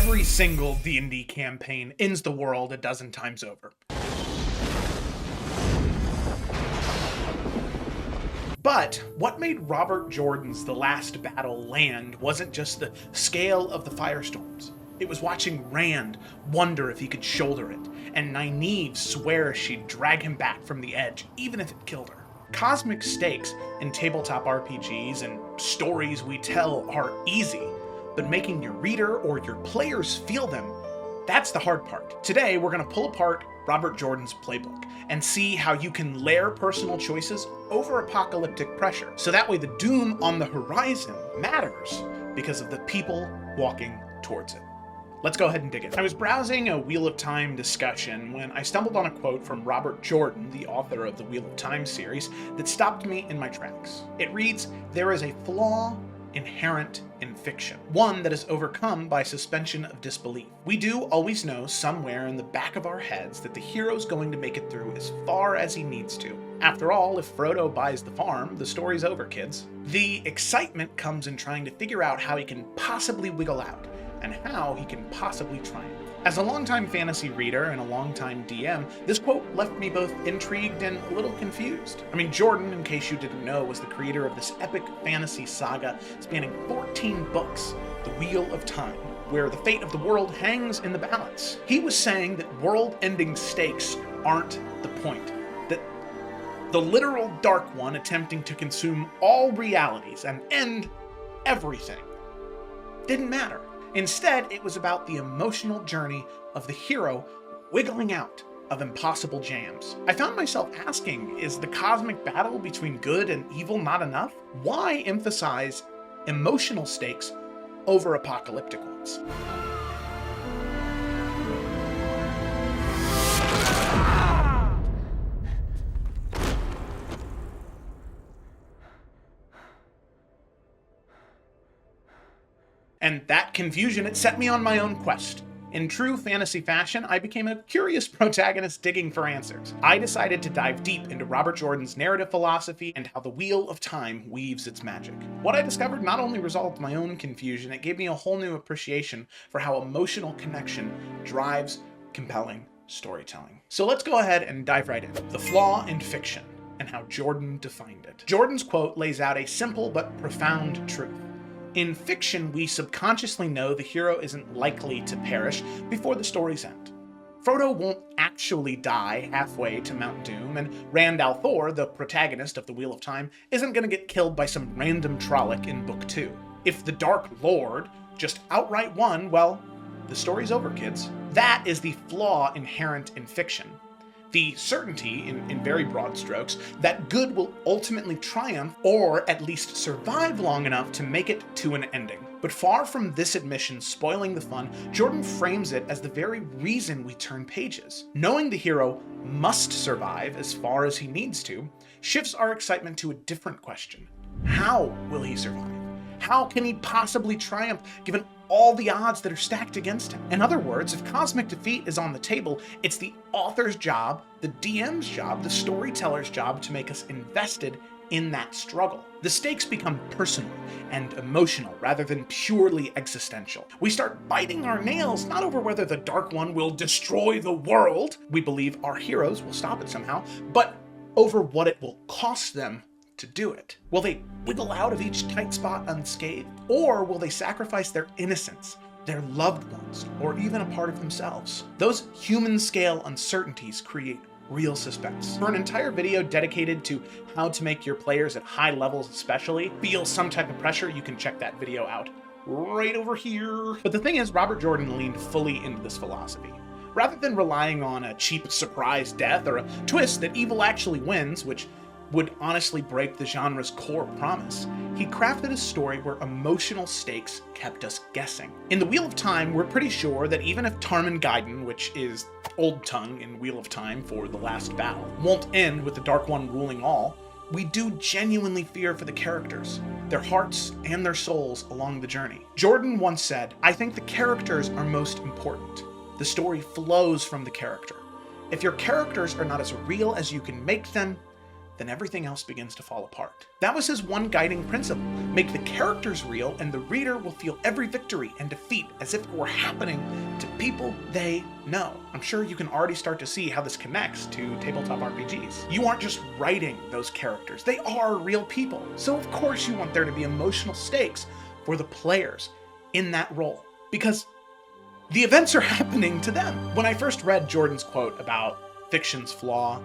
Every single D&D campaign ends the world a dozen times over. But what made Robert Jordan's The Last Battle land wasn't just the scale of the firestorms. It was watching Rand wonder if he could shoulder it, and Nynaeve swear she'd drag him back from the edge, even if it killed her. Cosmic stakes in tabletop RPGs and stories we tell are easy, but making your reader or your players feel them, that's the hard part. Today, we're going to pull apart Robert Jordan's playbook and see how you can layer personal choices over apocalyptic pressure. So that way the doom on the horizon matters because of the people walking towards it. Let's go ahead and dig in. I was browsing a Wheel of Time discussion when I stumbled on a quote from Robert Jordan, the author of the Wheel of Time series, that stopped me in my tracks. It reads, "There is a flaw inherent in fiction, one that is overcome by suspension of disbelief. We do always know somewhere in the back of our heads that the hero's going to make it through as far as he needs to. After all, if Frodo buys the farm, the story's over, kids." The excitement comes in trying to figure out how he can possibly wiggle out, and how he can possibly triumph. As a longtime fantasy reader and a longtime DM, this quote left me both intrigued and a little confused. I mean, Jordan, in case you didn't know, was the creator of this epic fantasy saga spanning 14 books, The Wheel of Time, where the fate of the world hangs in the balance. He was saying that world-ending stakes aren't the point, that the literal Dark One attempting to consume all realities and end everything didn't matter. Instead, it was about the emotional journey of the hero wiggling out of impossible jams. I found myself asking, is the cosmic battle between good and evil not enough? Why emphasize emotional stakes over apocalyptic ones? And that confusion, it set me on my own quest. In true fantasy fashion, I became a curious protagonist digging for answers. I decided to dive deep into Robert Jordan's narrative philosophy and how the Wheel of Time weaves its magic. What I discovered not only resolved my own confusion, it gave me a whole new appreciation for how emotional connection drives compelling storytelling. So let's go ahead and dive right in. The flaw in fiction and how Jordan defined it. Jordan's quote lays out a simple but profound truth. In fiction, we subconsciously know the hero isn't likely to perish before the story's end. Frodo won't actually die halfway to Mount Doom, and Rand al'Thor, the protagonist of the Wheel of Time, isn't going to get killed by some random Trolloc in Book 2. If the Dark Lord just outright won, well, the story's over, kids. That is the flaw inherent in fiction. The certainty, in very broad strokes, that good will ultimately triumph or at least survive long enough to make it to an ending. But far from this admission spoiling the fun, Jordan frames it as the very reason we turn pages. Knowing the hero must survive as far as he needs to shifts our excitement to a different question. How will he survive? How can he possibly triumph given all the odds that are stacked against him? In other words, if cosmic defeat is on the table, it's the author's job, the DM's job, the storyteller's job to make us invested in that struggle. The stakes become personal and emotional rather than purely existential. We start biting our nails not over whether the Dark One will destroy the world, we believe our heroes will stop it somehow, but over what it will cost them to do it. Will they wiggle out of each tight spot unscathed? Or will they sacrifice their innocence, their loved ones, or even a part of themselves? Those human-scale uncertainties create real suspense. For an entire video dedicated to how to make your players at high levels especially feel some type of pressure, you can check that video out right over here. But the thing is, Robert Jordan leaned fully into this philosophy. Rather than relying on a cheap surprise death or a twist that evil actually wins, which would honestly break the genre's core promise, he crafted a story where emotional stakes kept us guessing. In The Wheel of Time, we're pretty sure that even if Tarmon Gai'don, which is Old Tongue in Wheel of Time for The Last Battle, won't end with the Dark One ruling all, we do genuinely fear for the characters, their hearts and their souls along the journey. Jordan once said, "I think the characters are most important. The story flows from the character. If your characters are not as real as you can make them, then everything else begins to fall apart. That was his one guiding principle: make the characters real, and the reader will feel every victory and defeat as if it were happening to people they know. I'm sure you can already start to see how this connects to tabletop RPGs. You aren't just writing those characters, they are real people. So of course you want there to be emotional stakes for the players in that role, because the events are happening to them. When I first read Jordan's quote about fiction's flaw,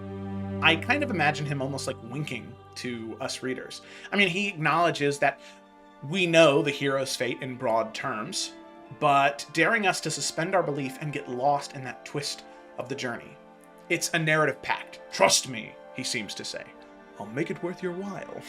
I kind of imagine him almost like winking to us readers. I mean, he acknowledges that we know the hero's fate in broad terms, but daring us to suspend our belief and get lost in that twist of the journey. It's a narrative pact. Trust me, he seems to say. I'll make it worth your while.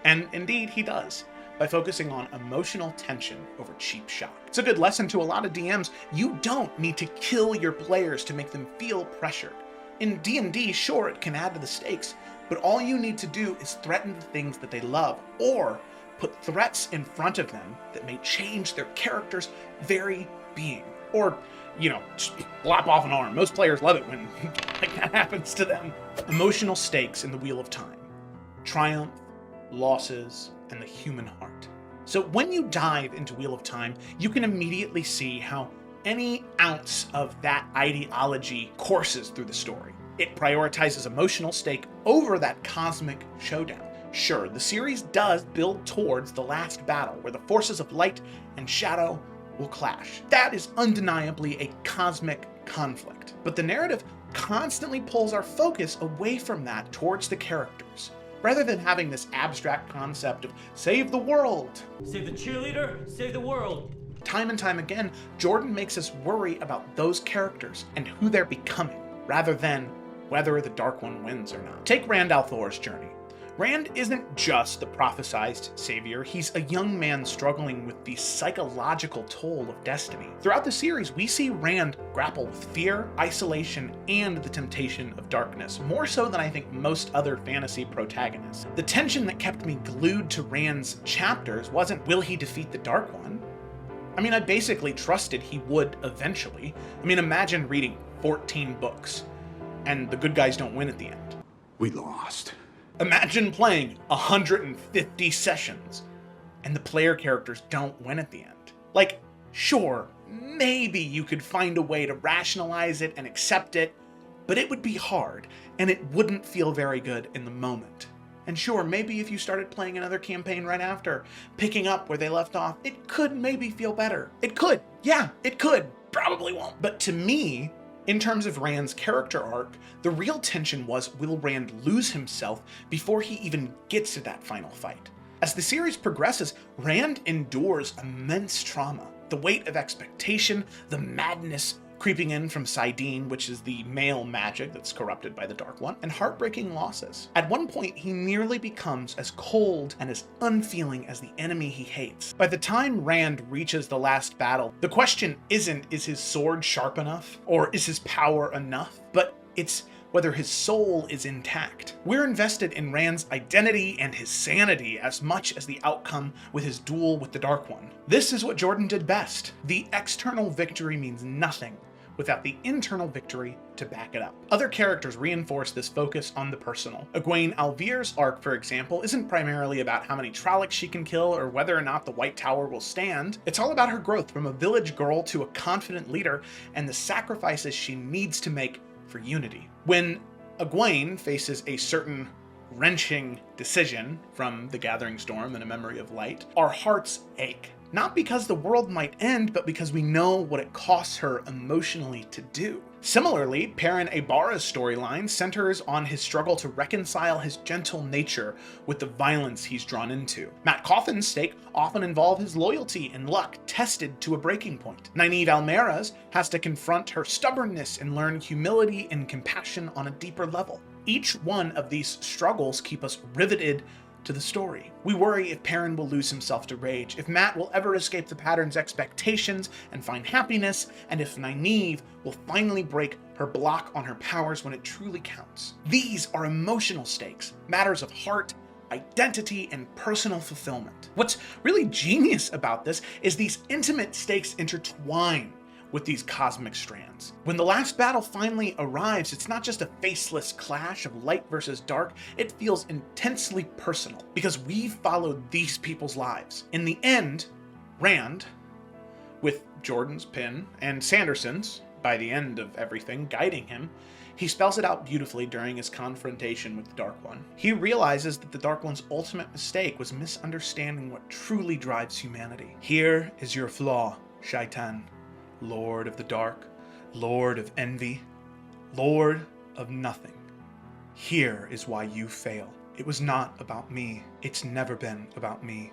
And indeed, he does, by focusing on emotional tension over cheap shock. It's a good lesson to a lot of DMs. You don't need to kill your players to make them feel pressured. In D&D, sure, it can add to the stakes, but all you need to do is threaten the things that they love, or put threats in front of them that may change their character's very being. Or, just lop off an arm. Most players love it when that happens to them. Emotional stakes in the Wheel of Time. Triumph, losses, and the human heart. So when you dive into Wheel of Time, you can immediately see how any ounce of that ideology courses through the story. It prioritizes emotional stake over that cosmic showdown. Sure, the series does build towards the last battle, where the forces of light and shadow will clash. That is undeniably a cosmic conflict. But the narrative constantly pulls our focus away from that towards the characters, rather than having this abstract concept of save the world. Save the cheerleader, save the world. Time and time again, Jordan makes us worry about those characters and who they're becoming, rather than whether the Dark One wins or not. Take Rand al'Thor's journey. Rand isn't just the prophesized savior, he's a young man struggling with the psychological toll of destiny. Throughout the series, we see Rand grapple with fear, isolation, and the temptation of darkness, more so than I think most other fantasy protagonists. The tension that kept me glued to Rand's chapters wasn't, will he defeat the Dark One? I basically trusted he would eventually. Imagine reading 14 books, and the good guys don't win at the end. We lost. Imagine playing 150 sessions, and the player characters don't win at the end. Sure, maybe you could find a way to rationalize it and accept it, but it would be hard, and it wouldn't feel very good in the moment. And sure, maybe if you started playing another campaign right after, picking up where they left off, it could maybe feel better. It could. Yeah, it could. Probably won't. But to me, in terms of Rand's character arc, the real tension was, will Rand lose himself before he even gets to that final fight? As the series progresses, Rand endures immense trauma. The weight of expectation, the madness creeping in from Saidin, which is the male magic that's corrupted by the Dark One, and heartbreaking losses. At one point, he nearly becomes as cold and as unfeeling as the enemy he hates. By the time Rand reaches the last battle, the question isn't, is his sword sharp enough? Or is his power enough? But it's whether his soul is intact. We're invested in Rand's identity and his sanity as much as the outcome with his duel with the Dark One. This is what Jordan did best. The external victory means nothing without the internal victory to back it up. Other characters reinforce this focus on the personal. Egwene Alvir's arc, for example, isn't primarily about how many Trollocs she can kill or whether or not the White Tower will stand. It's all about her growth from a village girl to a confident leader and the sacrifices she needs to make for unity. When Egwene faces a certain wrenching decision from the Gathering Storm and A Memory of Light, our hearts ache. Not because the world might end, but because we know what it costs her emotionally to do. Similarly, Perrin Ibarra's storyline centers on his struggle to reconcile his gentle nature with the violence he's drawn into. Matt Coffin's stake often involve his loyalty and luck tested to a breaking point. Nynaeve Almera's has to confront her stubbornness and learn humility and compassion on a deeper level. Each one of these struggles keep us riveted to the story. We worry if Perrin will lose himself to rage, if Matt will ever escape the pattern's expectations and find happiness, and if Nynaeve will finally break her block on her powers when it truly counts. These are emotional stakes, matters of heart, identity, and personal fulfillment. What's really genius about this is these intimate stakes intertwine with these cosmic strands. When the last battle finally arrives, it's not just a faceless clash of light versus dark, it feels intensely personal, because we've followed these people's lives. In the end, Rand, with Jordan's pen and Sanderson's, by the end of everything, guiding him, he spells it out beautifully during his confrontation with the Dark One. He realizes that the Dark One's ultimate mistake was misunderstanding what truly drives humanity. Here is your flaw, Shaitan, Lord of the Dark, Lord of Envy, Lord of Nothing. Here is why you fail. It was not about me. It's never been about me,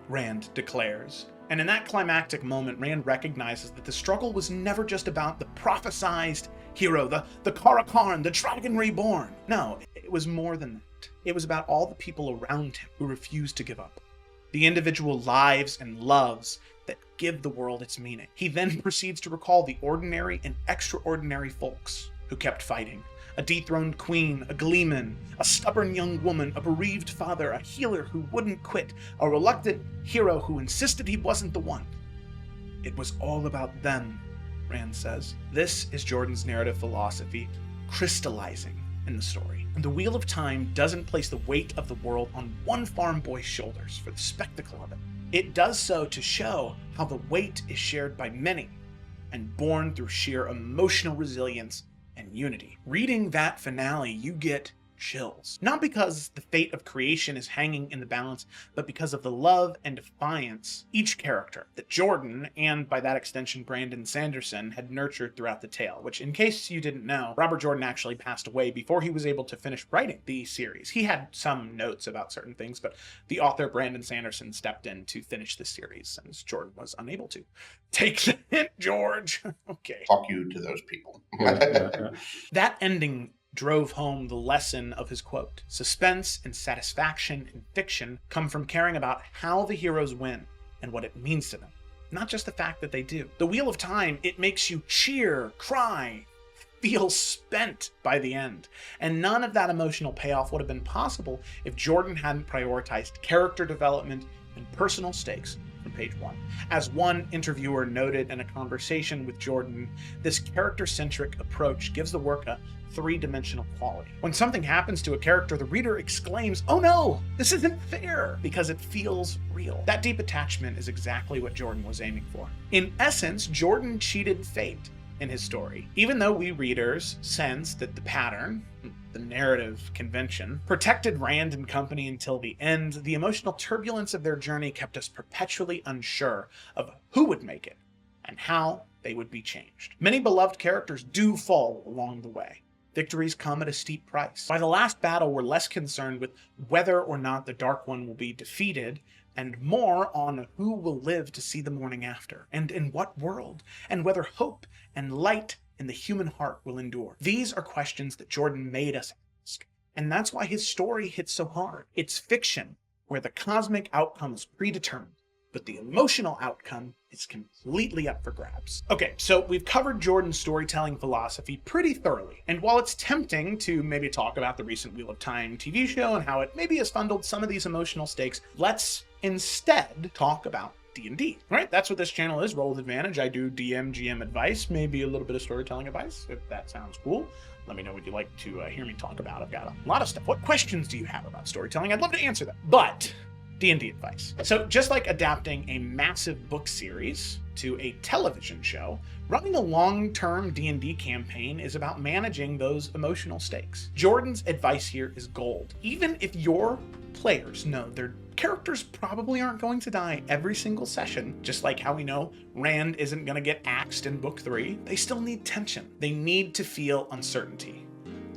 Rand declares. And in that climactic moment, Rand recognizes that the struggle was never just about the prophesized hero, the Karakarn, the Dragon Reborn. No, it was more than that. It was about all the people around him who refused to give up. The individual lives and loves that give the world its meaning. He then proceeds to recall the ordinary and extraordinary folks who kept fighting. A dethroned queen, a gleeman, a stubborn young woman, a bereaved father, a healer who wouldn't quit, a reluctant hero who insisted he wasn't the one. It was all about them, Rand says. This is Jordan's narrative philosophy crystallizing in the story. And the Wheel of Time doesn't place the weight of the world on one farm boy's shoulders for the spectacle of it. It does so to show how the weight is shared by many and borne through sheer emotional resilience and unity. Reading that finale, you get chills. Not because the fate of creation is hanging in the balance, but because of the love and defiance each character that Jordan, and by that extension Brandon Sanderson, had nurtured throughout the tale, which, in case you didn't know, Robert Jordan actually passed away before he was able to finish writing the series. He had some notes about certain things, but the author Brandon Sanderson stepped in to finish the series since Jordan was unable to. Take the hint, George. Okay. Fuck you to those people. That ending drove home the lesson of his quote. Suspense and satisfaction in fiction come from caring about how the heroes win and what it means to them, not just the fact that they do. The Wheel of Time, it makes you cheer, cry, feel spent by the end. And none of that emotional payoff would have been possible if Jordan hadn't prioritized character development and personal stakes from page one. As one interviewer noted in a conversation with Jordan, this character-centric approach gives the work a three-dimensional quality. When something happens to a character, the reader exclaims, "Oh no, this isn't fair," because it feels real. That deep attachment is exactly what Jordan was aiming for. In essence, Jordan cheated fate in his story. Even though we readers sense that the pattern, the narrative convention, protected Rand and company until the end, the emotional turbulence of their journey kept us perpetually unsure of who would make it and how they would be changed. Many beloved characters do fall along the way. Victories come at a steep price. By the last battle, we're less concerned with whether or not the Dark One will be defeated, and more on who will live to see the morning after, and in what world, and whether hope and light in the human heart will endure. These are questions that Jordan made us ask, and that's why his story hits so hard. It's fiction, where the cosmic outcome is predetermined, but the emotional outcome is completely up for grabs. Okay, so we've covered Jordan's storytelling philosophy pretty thoroughly, and while it's tempting to maybe talk about the recent Wheel of Time TV show and how it maybe has fundled some of these emotional stakes, let's instead talk about D&D, right? That's what this channel is, Roll with Advantage. I do DM, GM advice, maybe a little bit of storytelling advice, if that sounds cool. Let me know what you'd like to hear me talk about. I've got a lot of stuff. What questions do you have about storytelling? I'd love to answer them. But D&D advice. So just like adapting a massive book series to a television show, running a long-term D&D campaign is about managing those emotional stakes. Jordan's advice here is gold. Even if your players know their characters probably aren't going to die every single session, just like how we know Rand isn't going to get axed in book 3, they still need tension. They need to feel uncertainty.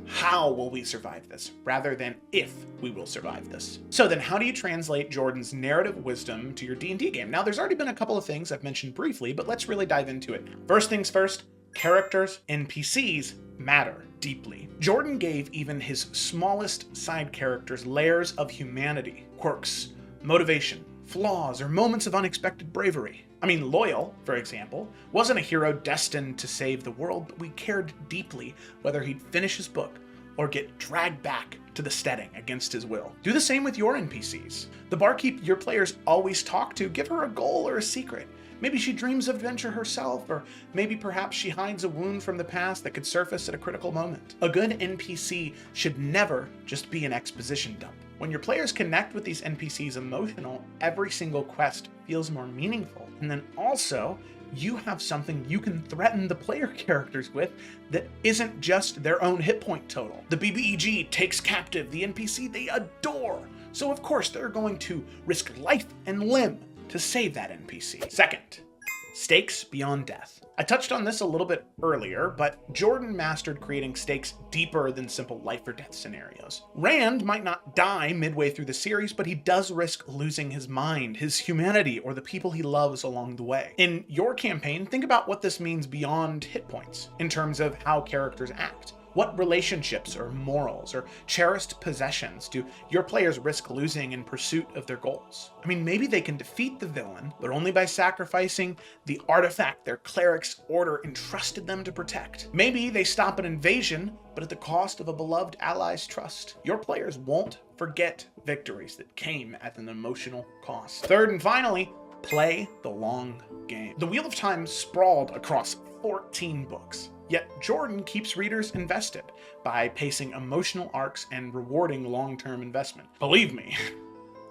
How will we survive this, rather than if we will survive this? So then how do you translate Jordan's narrative wisdom to your D&D game? Now, there's already been a couple of things I've mentioned briefly, but let's really dive into it now. First things first, characters, NPCs, matter deeply. Jordan gave even his smallest side characters layers of humanity, quirks, motivation, flaws, or moments of unexpected bravery. I mean, Loyal, for example, wasn't a hero destined to save the world, but we cared deeply whether he'd finish his book or get dragged back to the steading against his will. Do the same with your NPCs. The barkeep your players always talk to, give her a goal or a secret. Maybe she dreams of adventure herself, or maybe perhaps she hides a wound from the past that could surface at a critical moment. A good NPC should never just be an exposition dump. When your players connect with these NPCs emotional, every single quest feels more meaningful. And then also, you have something you can threaten the player characters with that isn't just their own hit point total. The BBEG takes captive the NPC they adore, so of course they're going to risk life and limb to save that NPC. Second, stakes beyond death. I touched on this a little bit earlier, but Jordan mastered creating stakes deeper than simple life or death scenarios. Rand might not die midway through the series, but he does risk losing his mind, his humanity, or the people he loves along the way. In your campaign, think about what this means beyond hit points, in terms of how characters act. What relationships or morals or cherished possessions do your players risk losing in pursuit of their goals? I mean, maybe they can defeat the villain, but only by sacrificing the artifact their cleric's order entrusted them to protect. Maybe they stop an invasion, but at the cost of a beloved ally's trust. Your players won't forget victories that came at an emotional cost. Third and finally, play the long game. The Wheel of Time sprawled across 14 books. Yet Jordan keeps readers invested by pacing emotional arcs and rewarding long-term investment. Believe me,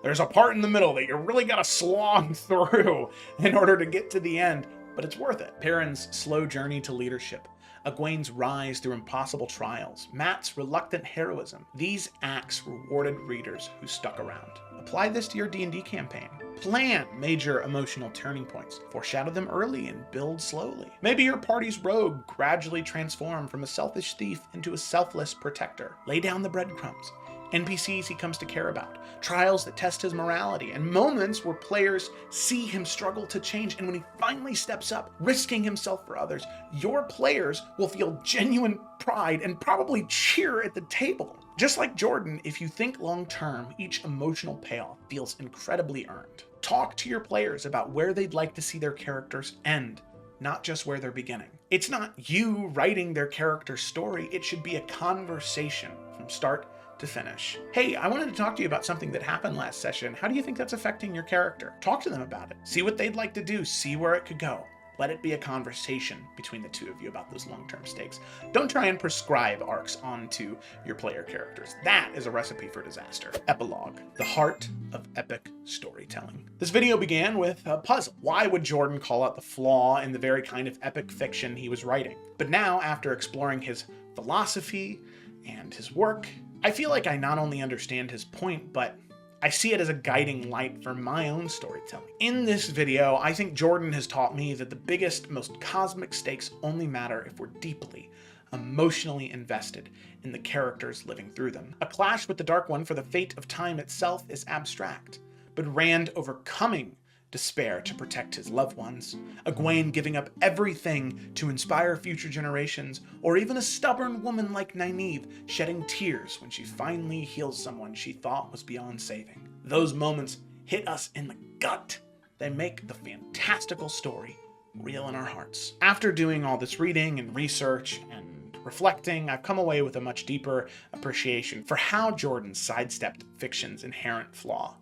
there's a part in the middle that you really gotta slog through in order to get to the end, but it's worth it. Perrin's slow journey to leadership, Egwene's rise through impossible trials, Mat's reluctant heroism. These acts rewarded readers who stuck around. Apply this to your D&D campaign. Plan major emotional turning points, foreshadow them early and build slowly. Maybe your party's rogue gradually transform from a selfish thief into a selfless protector. Lay down the breadcrumbs. NPCs he comes to care about, trials that test his morality, and moments where players see him struggle to change, and when he finally steps up, risking himself for others, your players will feel genuine pride and probably cheer at the table. Just like Jordan, if you think long-term, each emotional payoff feels incredibly earned. Talk to your players about where they'd like to see their characters end, not just where they're beginning. It's not you writing their character's story, it should be a conversation from start to finish. Hey, I wanted to talk to you about something that happened last session. How do you think that's affecting your character? Talk to them about it. See what they'd like to do. See where it could go. Let it be a conversation between the two of you about those long-term stakes. Don't try and prescribe arcs onto your player characters. That is a recipe for disaster. Epilogue, the heart of epic storytelling. This video began with a puzzle. Why would Jordan call out the flaw in the very kind of epic fiction he was writing? But now, after exploring his philosophy and his work, I feel like I not only understand his point, but I see it as a guiding light for my own storytelling. In this video, I think Jordan has taught me that the biggest, most cosmic stakes only matter if we're deeply, emotionally invested in the characters living through them. A clash with the Dark One for the fate of time itself is abstract, but Rand overcoming despair to protect his loved ones, Egwene giving up everything to inspire future generations, or even a stubborn woman like Nynaeve shedding tears when she finally heals someone she thought was beyond saving. Those moments hit us in the gut. They make the fantastical story real in our hearts. After doing all this reading and research and reflecting, I've come away with a much deeper appreciation for how Jordan sidestepped fiction's inherent flaw.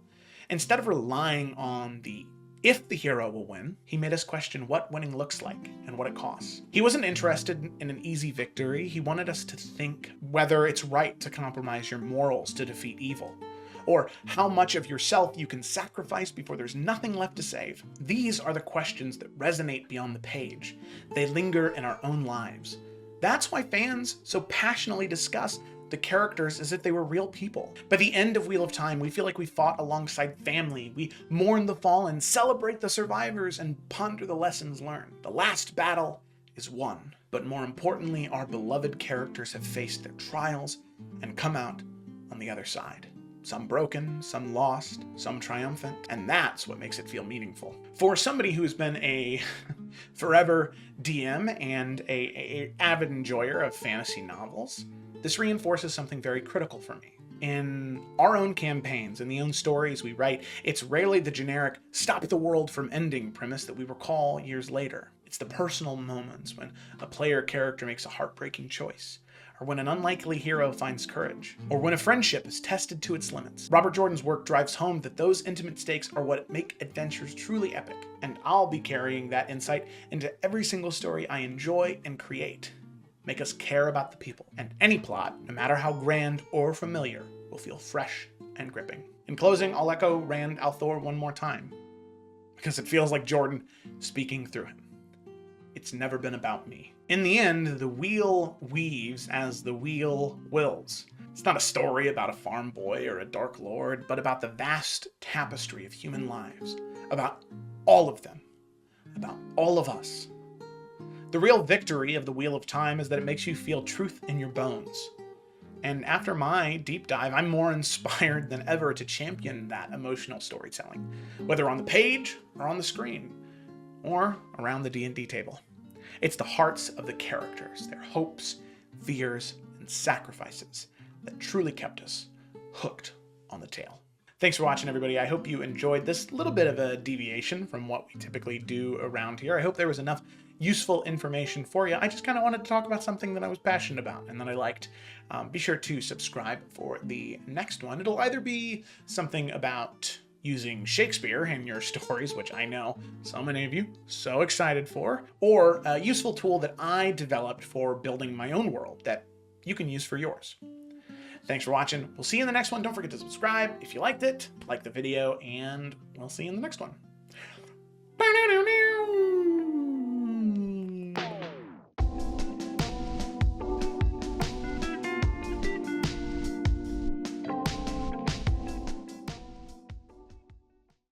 Instead of relying on if the hero will win, he made us question what winning looks like and what it costs. He wasn't interested in an easy victory. He wanted us to think whether it's right to compromise your morals to defeat evil, or how much of yourself you can sacrifice before there's nothing left to save. These are the questions that resonate beyond the page. They linger in our own lives. That's why fans so passionately discuss the characters as if they were real people. By the end of Wheel of Time, we feel like we fought alongside family. We mourn the fallen, celebrate the survivors, and ponder the lessons learned. The last battle is won, but more importantly, our beloved characters have faced their trials and come out on the other side. Some broken, some lost, some triumphant, and that's what makes it feel meaningful. For somebody who's been a forever DM and a avid enjoyer of fantasy novels, this reinforces something very critical for me. In our own campaigns and the own stories we write, it's rarely the generic stop the world from ending premise that we recall years later. It's the personal moments when a player character makes a heartbreaking choice, or when an unlikely hero finds courage, or when a friendship is tested to its limits. Robert Jordan's work drives home that those intimate stakes are what make adventures truly epic, and I'll be carrying that insight into every single story I enjoy and create. Make us care about the people, and any plot, no matter how grand or familiar, will feel fresh and gripping. In closing, I'll echo Rand al'Thor one more time, because it feels like Jordan speaking through him. It's never been about me. In the end, the wheel weaves as the wheel wills. It's not a story about a farm boy or a dark lord, but about the vast tapestry of human lives, about all of them, about all of us. The real victory of the Wheel of Time is that it makes you feel truth in your bones. And after my deep dive, I'm more inspired than ever to champion that emotional storytelling, whether on the page or on the screen, or around the D&D table. It's the hearts of the characters, their hopes, fears, and sacrifices that truly kept us hooked on the tale. Thanks for watching, everybody. I hope you enjoyed this little bit of a deviation from what we typically do around here. I hope there was enough useful information for you. I just kind of wanted to talk about something that I was passionate about and that I liked. Be sure to subscribe for the next one. It'll either be something about using Shakespeare in your stories, which I know so many of you so excited for, or a useful tool that I developed for building my own world that you can use for yours. Thanks for watching. We'll see you in the next one. Don't forget to subscribe if you liked it, like the video, and we'll see you in the next one.